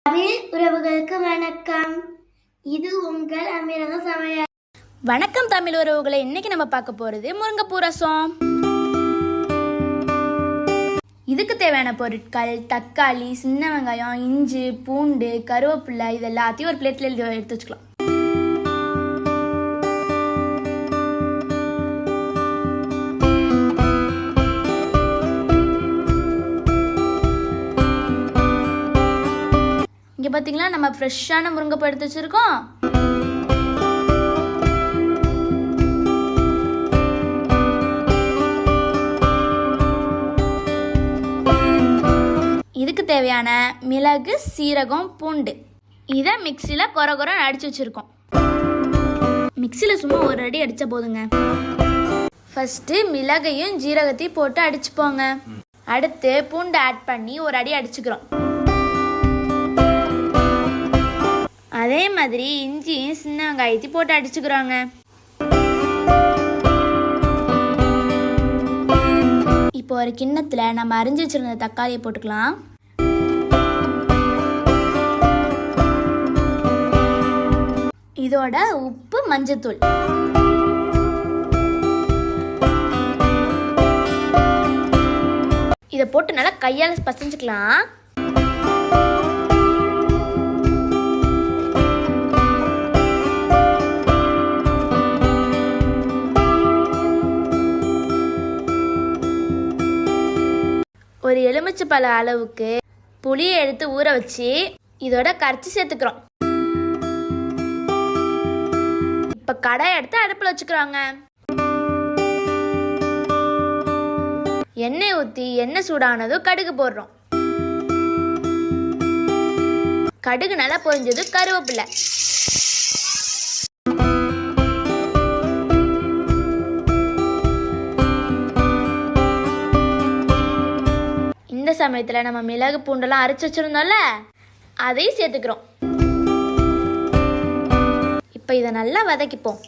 தமிழ் உறவுகளுக்கு வணக்கம். இது உங்கள் அமீரக சமையல். வணக்கம் தமிழ் உறவுகளை. இன்னைக்கு நம்ம பார்க்க போறது முருங்கைப்பூ ரசம். இதுக்கு தேவையான பொருட்கள் தக்காளி, சின்ன வெங்காயம், இஞ்சி, பூண்டு, கருவேப்பிலை, இது எல்லாத்தையும் ஒரு பிளேட்ல எடுத்து வச்சுக்கலாம். இங்கே பார்த்தீங்களா, நம்ம ஃப்ரெஷ்ஷான முருங்கைப்பூ எடுத்து வச்சுருக்கோம். இதுக்கு தேவையான மிளகு, சீரகம், பூண்டு இதை மிக்சியில் கொர அடித்து வச்சுருக்கோம். மிக்சியில் சும்மா ஒரு அடி அடித்தா போதுங்க. ஃபஸ்ட்டு மிளகையும் ஜீரகத்தையும் போட்டு அடிச்சுப்போங்க. அடுத்து பூண்டு ஆட் பண்ணி ஒரு அடி அடிச்சுக்கிறோம். அதே மாதிரி இஞ்சியும் சின்ன வெங்காயத்தையும் போட்டு அடிச்சுக்கிறாங்க. இப்போ ஒரு கிண்ணத்துல நம்ம அரிஞ்சு வச்சிருந்த தக்காளியை போட்டுக்கலாம். இதோட உப்பு, மஞ்சத்தூள், இதை போட்டு நல்லா கையால் பசஞ்சுக்கலாம். ஒரு எலுமிச்சை பழ அளவுக்கு புளியை எடுத்து ஊற வச்சு இதோட கரைச்சி சேர்த்துக்கிறோம். இப்ப கடாயை எடுத்து அடுப்புல வச்சுக்கிறாங்க. எண்ணெய் ஊற்றி எண்ணெய் சூடானதும் கடுகு போடுறோம். கடுகு நல்லா பொரிஞ்சது கருவேப்பிலை, இந்த சமயத்தில் நம்ம மிளகு பூண்டெல்லாம் அரைச்சி வச்சிருந்தோம்ல, அதையும் சேர்த்துக்கிறோம். இப்போ இதை நல்லா வதக்கிப்போம்.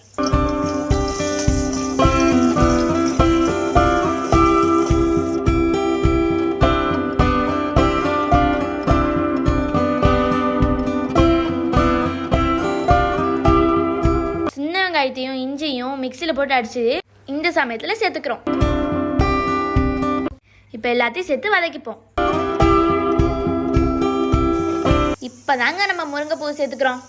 சின்ன வெங்காயத்தையும் இஞ்சியும் மிக்சியில் போட்டு அடிச்சு இந்த சமயத்தில் சேர்த்துக்கிறோம். இப்போ எல்லாத்தையும் சேர்த்து வதக்கிப்போம். இப்போதாங்க நம்ம முருங்கைப்பூ சேர்த்துக்கிறோம்.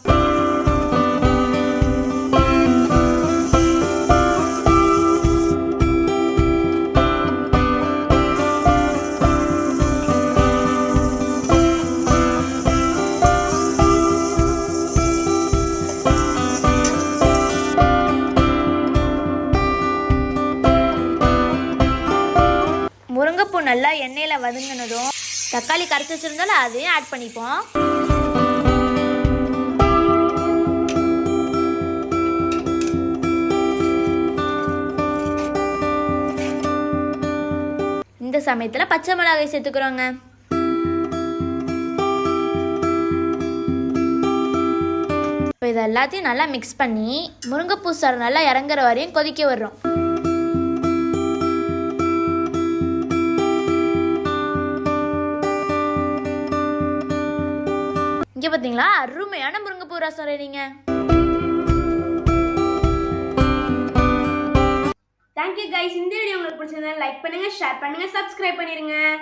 முருங்கைப்பூ நல்லா எண்ணெயில் வதங்கினதும் தக்காளி கரைச்சி வச்சுருந்தாலும் அதையும் ஆட் பண்ணிப்போம். இந்த சமயத்தில் பச்சை மிளகாய் சேர்த்துக்கிறோங்க. இப்போ இது எல்லாத்தையும் நல்லா மிக்ஸ் பண்ணி முருங்கைப்பூ சாறு நல்லா இறங்குற வரையும் கொதிக்க விடுறோம். இங்கே பார்த்தீங்களா, அருமையான முருங்கைப்பூ ரசம் ரெடிங்க. Thank you guys. இந்த வீடியோ உங்களுக்கு பிடிச்சிருந்தா லைக் பண்ணுங்க, ஷேர் பண்ணுங்க, சப்ஸ்கிரைப் பண்ணிருங்க.